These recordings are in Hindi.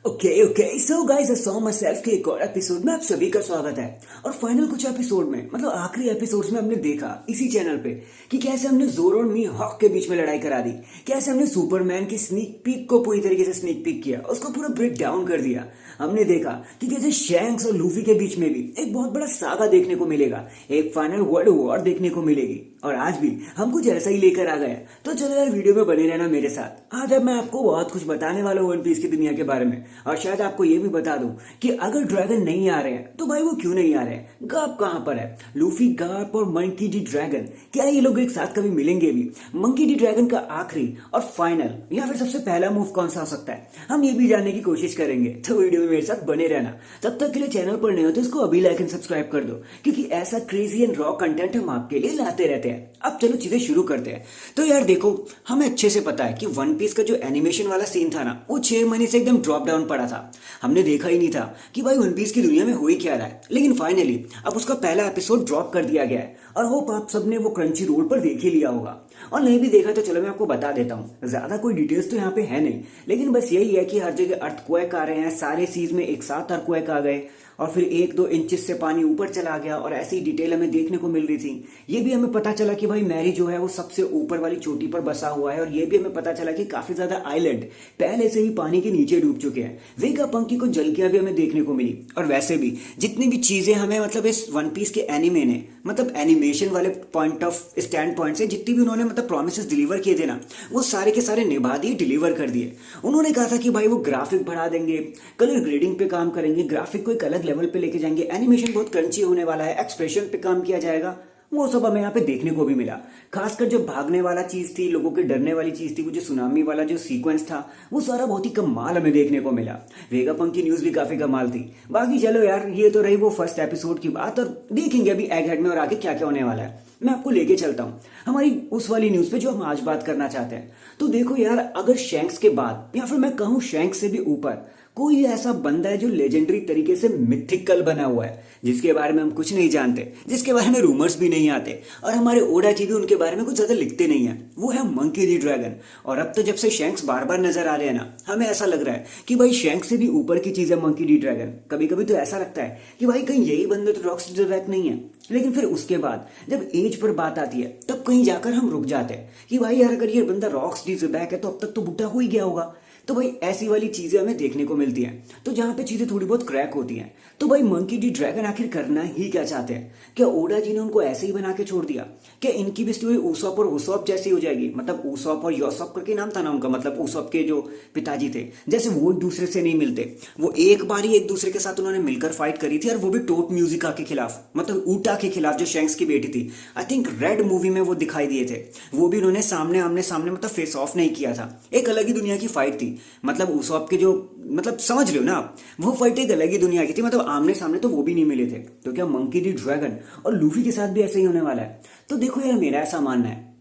Okay so guys I saw my self के एक और एपिसोड में आप सभी का स्वागत है। और फाइनल कुछ एपिसोड में मतलब आखिरी एपिसोड्स में हमने देखा इसी चैनल पे कि कैसे हमने जोरो और मी हॉक के बीच में लड़ाई करा दी, कैसे हमने सुपरमैन की स्नीक पीक को पूरी तरीके से स्नीक पीक किया, उसको पूरा ब्रेक डाउन कर दिया। हमने देखा कि कैसे शैंक्स और लूफी के बीच में भी एक बहुत बड़ा सागा देखने को मिलेगा, एक फाइनल वर्ल्ड वॉर देखने को मिलेगी। और आज भी हम कुछ ऐसा ही लेकर आ गए। तो चलो यार वीडियो में बने रहना मेरे साथ। आज अब मैं आपको बहुत कुछ बताने वाला हूँ वन पीस की दुनिया के बारे में, और शायद आपको ये भी बता दूं कि अगर ड्रैगन नहीं आ रहे हैं तो भाई वो क्यों नहीं आ रहे हैं, गाप कहां पर है, लूफी गाप और मंकी डी ड्रैगन क्या ये लोग एक साथ कभी मिलेंगे भी, मंकी डी ड्रैगन का आखिरी और फाइनल या फिर सबसे पहला मूव कौन सा हो सकता है, हम ये भी जानने की कोशिश करेंगे। तो वीडियो में मेरे साथ बने रहना। तब तक के लिए चैनल पर नए हो तो इसको अभी लाइक एंड सब्सक्राइब कर दो, क्योंकि ऐसा क्रेजी एंड रॉ कंटेंट हम आपके लिए लाते रहते हैं। अब चलो चीजें शुरू करते हैं। तो यार देखो, हमें अच्छे से पता है कि वन पीस का जो एनिमेशन वाला सीन था ना, वो 6 महीने से एकदम ड्रॉप डाउन पड़ा था। हमने देखा ही नहीं था कि भाई वन पीस की दुनिया में हो ही क्या रहा है। लेकिन फाइनली अब उसका पहला एपिसोड ड्रॉप कर दिया गया है, और होप आप सबने वो क्रंची रोल पर देख ही लिया होगा। और नहीं भी देखा तो चलो मैं आपको बता देता हूँ। ज्यादा कोई डिटेल्स तो यहाँ पे है नहीं, लेकिन बस यही है कि हर जगह अर्थक्वेक आ रहे हैं, सारे सीज में एक साथ अर्थक्वेक आ गए, और फिर 1-2 इंचेस से पानी ऊपर चला गया, और ऐसी डिटेल हमें देखने को मिल रही थी। ये भी हमें पता चला कि भाई मैरी जो है वो सबसे ऊपर वाली चोटी पर बसा हुआ है, और ये भी हमें पता चला कि काफी ज्यादा आइलैंड पहले से ही पानी के नीचे डूब चुके हैं। वेगा पंकी को जलकियां भी हमें देखने को मिली। और वैसे भी जितनी भी चीजें हमें मतलब इस वन पीस के एनिमे ने मतलब एनिमेशन वाले पॉइंट ऑफ स्टैंड पॉइंट से जितनी भी उन्होंने मतलब प्रोमिसेस डिलीवर किए थे ना, वो सारे के सारे निभा दिए, डिलीवर कर दिए। उन्होंने कहा था कि भाई वो ग्राफिक बढ़ा देंगे, कलर ग्रेडिंग पे काम करेंगे, ग्राफिक को एक अलग लेवल पे लेके जाएंगे, एनिमेशन बहुत क्रंची होने वाला है, एक्सप्रेशन पे काम किया जाएगा। वो सब हमें यहाँ पे देखने को भी मिला। खासकर जो भागने वाला चीज थी, लोगों के डरने वाली चीज थी, वो जो सुनामी वाला जो सीक्वेंस था, वो सारा बहुत ही कमाल हमें देखने को मिला। वेगा पंक की न्यूज भी काफी कमाल थी। बाकी चलो यार, ये तो रही वो फर्स्ट एपिसोड की बात, और देखेंगे अभी एग हेड में और आगे क्या क्या होने वाला है। मैं आपको लेके चलता हूँ हमारी उस वाली न्यूज पे जो हम आज बात करना चाहते हैं। तो देखो यार, अगर शैंक्स के बाद या फिर मैं कहूँ शैंक्स से भी ऊपर कोई ऐसा बंदा है जो लेजेंडरी तरीके से मिथिकल बना हुआ है, जिसके बारे में हम कुछ नहीं जानते, जिसके बारे में रूमर्स भी नहीं आते, और हमारे ओडा जी भी उनके बारे में कुछ ज्यादा लिखते नहीं है, वो है मंकी डी ड्रैगन। और अब तो जब से शैंक्स बार बार नजर आ रहे हैं ना, हमें ऐसा लग रहा है कि भाई शैंक्स से भी ऊपर की चीज है मंकी डी ड्रैगन। कभी कभी तो ऐसा लगता है कि भाई कहीं यही बंदा तो रॉकस्टर नहीं है। लेकिन फिर उसके बाद जब एज पर बात आती है, तब कहीं जाकर हम रुक जाते हैं कि भाई यार, अगर ये बंदा रॉक्स डी है तो अब तक तो बुढ़ा हो ही गया होगा। तो भाई ऐसी वाली चीजें हमें देखने को मिलती हैं। तो जहां पे चीजें थोड़ी बहुत क्रैक होती हैं, तो भाई मंकी डी ड्रैगन आखिर करना ही क्या चाहते हैं? क्या ओडा जी ने उनको ऐसे ही बना के छोड़ दिया? क्या इनकी भी स्टोरी ऊसॉप और उसॉप जैसी हो जाएगी? मतलब ऊसॉप और योसॉप करके नाम था ना उनका, मतलब ऊसॉप के जो पिताजी थे, जैसे वो एक दूसरे से नहीं मिलते, वो एक बार ही एक दूसरे के साथ उन्होंने मिलकर फाइट करी थी, और वो भी टोट म्यूजिका के खिलाफ, मतलब ऊटा के खिलाफ, जो शैंक्स की बेटी थी। आई थिंक रेड मूवी में वो दिखाई दिए थे। वो भी उन्होंने सामने आमने सामने मतलब फेस ऑफ नहीं किया था। एक अलग ही दुनिया की फाइट थी। मतलब आपके जो मतलब समझ रहे हो ना आप, वो फाइट एक अलग ही दुनिया की थी, मतलब आमने सामने तो वो भी नहीं मिले थे। तो क्या मंकी डी ड्रैगन और लूफी के साथ भी ऐसे ही होने वाला है? तो देखो यार, मेरा ऐसा मानना है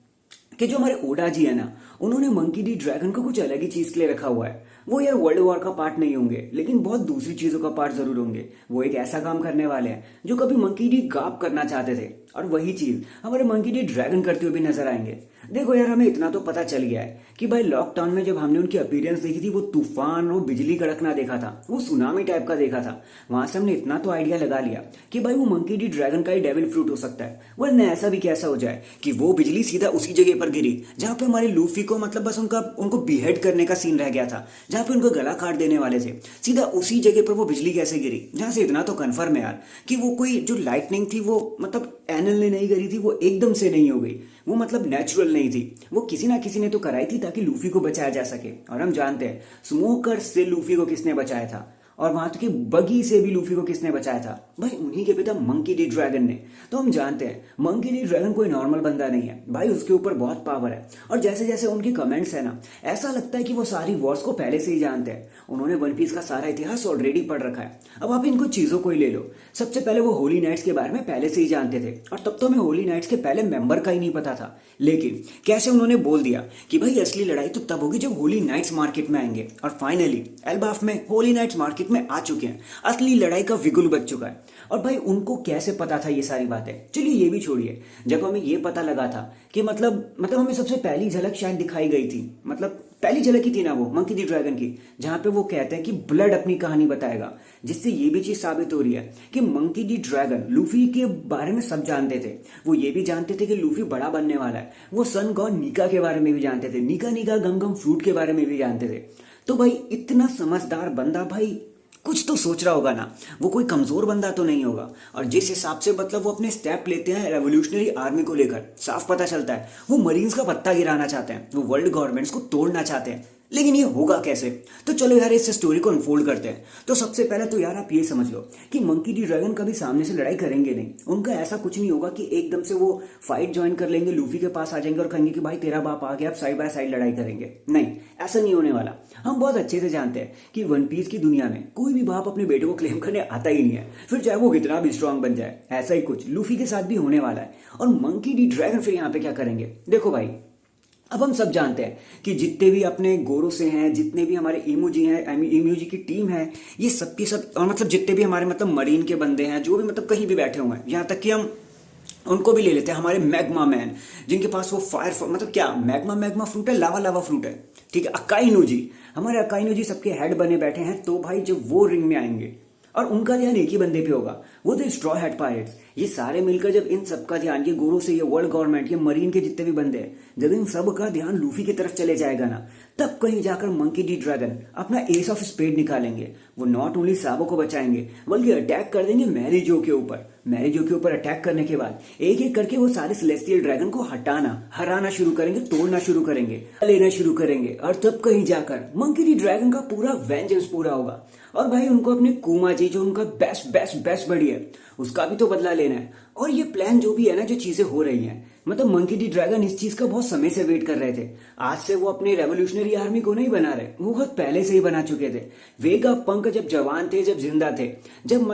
कि जो हमारे ओडा जी है ना, उन्होंने मंकी डी ड्रैगन को कुछ अलग ही चीज के लिए रखा हुआ है। वो यार वर्ल्ड वॉर का पार्ट नहीं होंगे, लेकिन बहुत दूसरी चीजों का पार्ट जरूर होंगे। वो एक ऐसा काम करने वाले हैं जो कभी मंकी डी गाप करना चाहते थे, और वही चीज हमारे मंकी डी ड्रैगन करते हुए भी नजर आएंगे। देखो यार, हमें इतना तो पता चल गया है कि भाई लॉकडाउन में जब हमने उनकी अपीयरेंस देखी थी, वो तूफान, वो बिजली कड़कना देखा था, वो सुनामी टाइप का देखा था। वहां से हमने इतना तो आइडिया लगा लिया कि भाई वो मंकी डी ड्रैगन का ही डेविल फ्रूट हो सकता है। वरना ऐसा भी कैसा हो जाए कि वो बिजली सीधा उसी जगह पर गिरी जहां पे हमारे लूफी को मतलब बस उनको बिहेड करने का सीन रह गया था, जहां पे उनको गला काट देने वाले थे। सीधा उसी जगह पर वो बिजली कैसे गिरी? जहां से इतना तो कन्फर्म है यार कि वो कोई जो लाइटनिंग थी वो मतलब एनल ने नहीं करी थी, वो एकदम से नहीं हो गई, वो मतलब नेचुरल नहीं थी, वो किसी ना किसी ने तो कराई थी ताकि लूफी को बचाया जा सके। और हम जानते हैं स्मोकर से लूफी को किसने बचाया था, और वहां तक कि बगी से भी लूफी को किसने बचाया था? भाई उन्हीं के पिता मंकी डी ड्रैगन ने। तो हम जानते हैं मंकी डी ड्रैगन कोई नॉर्मल बंदा नहीं है भाई, उसके ऊपर बहुत पावर है। और जैसे जैसे उनके कमेंट्स है ना, ऐसा लगता है कि वो सारी वॉर्स को पहले से ही जानते हैं। उन्होंने वन पीस का सारा इतिहास ऑलरेडी पढ़ रखा है। अब आप इनको चीजों को ही ले लो। सबसे पहले वो होली नाइट्स के बारे में पहले से ही जानते थे, और तब तो हमें होली नाइट्स के पहले मेंबर का ही नहीं पता था। लेकिन कैसे उन्होंने बोल दिया कि भाई असली लड़ाई तो तब होगी जब होली नाइट्स मार्केट में आएंगे। और फाइनली एल्बाफ में होली नाइट्स मार्केट में आ चुके हैं, असली लड़ाई का विगुल बच चुका है। और भाई उनको कैसे पता था ये सारी बातें? चलिए ये भी छोड़िए, जब हमें ये पता लगा था कि मतलब हमें सबसे पहली झलक शायद दिखाई गई थी, मतलब पहली झलक ही थी ना वो मंकी डी ड्रैगन की, जहां पे वो कहते हैं कि ब्लड अपनी कहानी बताएगा, जिससे ये भी चीज साबित हो रही है कि मंकी डी ड्रैगन लूफी के बारे में सब जानते थे। वो ये भी जानते थे कि लूफी बड़ा बनने वाला है। वो सन गॉड नीका के बारे में भी जानते थे, नीका नीका गम गम फ्रूट के बारे में भी जानते थे। तो भाई इतना समझदार बंदा भाई कुछ तो सोच रहा होगा ना, वो कोई कमजोर बंदा तो नहीं होगा। और जिस हिसाब से मतलब वो अपने स्टेप लेते हैं रेवोल्यूशनरी आर्मी को लेकर, साफ पता चलता है वो मरीन्स का पत्ता गिराना चाहते हैं, वो वर्ल्ड गवर्नमेंट्स को तोड़ना चाहते हैं। लेकिन ये होगा कैसे? तो चलो यार इस स्टोरी को अनफोल्ड करते हैं। तो सबसे पहले तो यार आप ये समझ लो कि मंकी डी ड्रैगन कभी सामने से लड़ाई करेंगे नहीं। उनका ऐसा कुछ नहीं होगा कि एकदम से वो फाइट ज्वाइन कर लेंगे, लूफी के पास आ जाएंगे और कहेंगे कि भाई तेरा बाप आ गया, अब साइड बाय साइड लड़ाई करेंगे। नहीं, ऐसा नहीं होने वाला। हम बहुत अच्छे से जानते हैं कि वन पीस की दुनिया में कोई भी बाप अपने बेटे को क्लेम करने आता ही नहीं है, फिर चाहे वो कितना भी स्ट्रांग बन जाए। ऐसा ही कुछ लूफी के साथ भी होने वाला है। और मंकी डी ड्रैगन फिर यहाँ पे क्या करेंगे? देखो भाई, अब हम सब जानते हैं कि जितने भी अपने गोरो से हैं, जितने भी हमारे इमोजी हैं, इमोजी की टीम है, ये सब की सब, और मतलब जितने भी हमारे मतलब मरीन के बंदे हैं, जो भी मतलब कहीं भी बैठे हुए हैं, यहाँ तक कि हम उनको भी ले लेते हैं, हमारे मैग्मा मैन, जिनके पास वो फायर मतलब क्या मैग्मा फ्रूट है, लावा फ्रूट है, ठीक है, अकाइनो जी, हमारे अकाइनो जी सबके हेड बने बैठे हैं। तो भाई जब वो रिंग में आएंगे और उनका ध्यान एक ही बंदे पे होगा, वो तो स्ट्रॉ हैट पायरेट्स। ये सारे मिलकर जब इन सबका ध्यान, ये गोरो से, ये वर्ल्ड गवर्नमेंट, ये मरीन के जितने भी बंदे हैं, जब इन सब का ध्यान लूफी की तरफ चले जाएगा ना, तब कहीं जाकर मंकी डी ड्रैगन अपना एस ऑफ स्पेड निकालेंगे। वो नॉट ओनली साबो को बचाएंगे बल्कि अटैक कर देंगे मैरी जो के ऊपर। मैरी जो के ऊपर अटैक करने के बाद एक एक करके वो सारे सेलेस्टियल ड्रैगन को हराना शुरू करेंगे, तोड़ना शुरू करेंगे, लेना शुरू करेंगे। और तब कहीं जाकर मंकी डी ड्रैगन का पूरा वेंजेंस पूरा होगा। और भाई उनको अपने कुमा जी, जो उनका बेस्ट बड़ी है, उसका भी तो बदला लेना है। और ये प्लान जो भी है ना, जो चीजें हो रही हैं, मतलब मंकी डी ड्रैगन इस चीज का बहुत समय से वेट कर रहे थे। आज से वो अपने रेवोल्यूशनरी आर्मी को नहीं बना रहे, वो बहुत पहले से ही बना चुके थे। वेगा पंक जब जवान थे, जब जिंदा थे, जब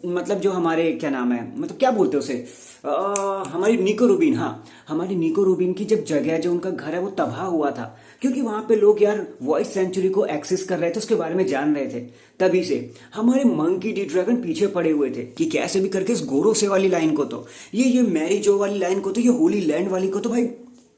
मतलब जो हमारे क्या नाम है, मतलब क्या बोलते उसे, हमारी निको रूबिन, हाँ, हमारी निको रूबिन की जब जगह, जो उनका घर है, वो तबाह हुआ था, क्योंकि वहां पे लोग यार वॉइस सेंचुरी को एक्सेस कर रहे थे, उसके बारे में जान रहे थे। तभी से हमारे मंकी डी ड्रैगन पीछे पड़े हुए थे कि कैसे भी करके इस गोरो से वाली लाइन को, तो ये मैरी जो वाली लाइन को, तो ये होली लैंड वाली को, तो भाई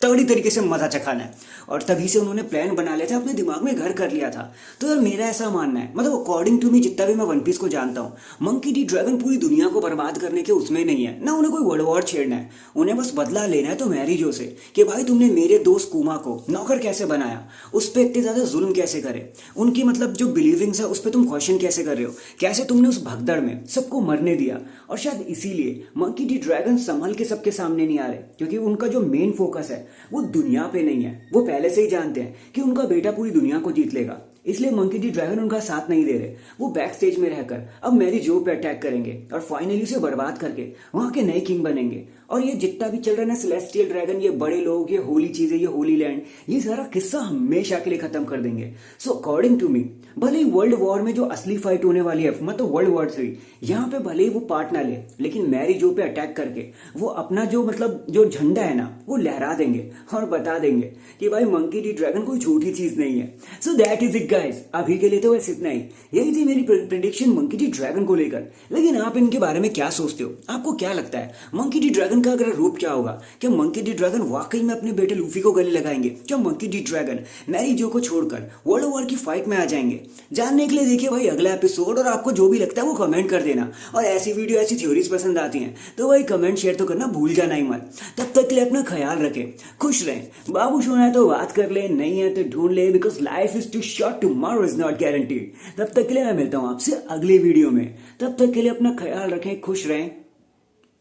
तगड़ी तरीके से मजा चखाना है। और तभी से उन्होंने प्लान बना लिया था, अपने दिमाग में घर कर लिया था। तो यार मेरा ऐसा मानना है, मतलब अकॉर्डिंग टू मी, जितना भी मैं वन पीस को जानता हूँ, मंकी डी ड्रैगन पूरी दुनिया को बर्बाद करने के उसमें नहीं है ना। उन्हें कोई वर्ल्ड वॉर छेड़ना है, उन्हें बस बदला लेना है तो मैरिजो से, कि भाई तुमने मेरे दोस्त कुमा को नौकर कैसे बनाया, उस पर इतने ज्यादा जुल्म कैसे करे, उनकी मतलब जो बिलीविंग्स है उस पर तुम क्वेश्चन कैसे कर रहे हो, कैसे तुमने उस भगदड़ में सबको मरने दिया। और शायद इसीलिए मंकी डी ड्रैगन संभल के सबके सामने नहीं आ रहे, क्योंकि उनका जो मेन फोकस है वो दुनिया पे नहीं है। वो पहले से ही जानते हैं कि उनका बेटा पूरी दुनिया को जीत लेगा, इसलिए मंकी डी ड्रैगन उनका साथ नहीं दे रहे। वो बैक स्टेज में रहकर अब मैरी जो पे अटैक करेंगे और फाइनली उसे बर्बाद करके वहां के नए किंग बनेंगे। और ये जितना भी चल रहा है ना, सेलेस्टियल ड्रैगन, ये बड़े लोग, ये होली चीजें, ये होली लैंड, ये सारा किस्सा हमेशा के लिए खत्म कर देंगे। सो अकॉर्डिंग टू मी, भले ही वर्ल्ड वॉर में जो असली फाइट होने वाली है, मतलब वर्ल्ड वॉर 3, यहाँ पे भले ही वो पार्ट ना ले, लेकिन मैरी जो पे अटैक करके वो अपना जो मतलब जो झंडा है ना, वो लहरा देंगे और बता देंगे कि भाई मंकी डी ड्रैगन कोई छोटी चीज नहीं है। So that is it guys, अभी के लिए तो बस इतना ही। यही थी मेरी प्रेडिक्शन मंकी डी ड्रैगन को लेकर। लेकिन आप इनके बारे में क्या सोचते हो? आपको क्या लगता है मंकी डी ड्रैगन का अगला रूप क्या होगा? क्या मंकी डी ड्रैगन वाकई में अपने बेटे लूफी को गले लगाएंगे? क्या मंकी डी ड्रैगन मैरी जो को छोड़कर वर्ल्ड वॉर की फाइट में आ जाएंगे? जानने के लिए देखिए भाई अगला एपिसोड, और आपको जो भी लगता है वो कमेंट कर देना। और ऐसी वीडियो, ऐसी थ्योरीज पसंद आती हैं तो भाई कमेंट शेयर तो करना भूल जाना ही मत। तब तक के लिए अपना ख्याल रखें, खुश रहें। बाबू सोना है तो बात कर ले, नहीं है तो ढूंढ ले, because life is too short, tomorrow is not guaranteed. तब तक के लिए मैं मिलता हूं आपसे अगले वीडियो में। तब तक के लिए अपना ख्याल रखें, खुश रहें।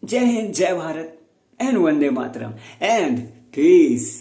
जय हिंद, जय Bharat, and Vande Mataram, and piece.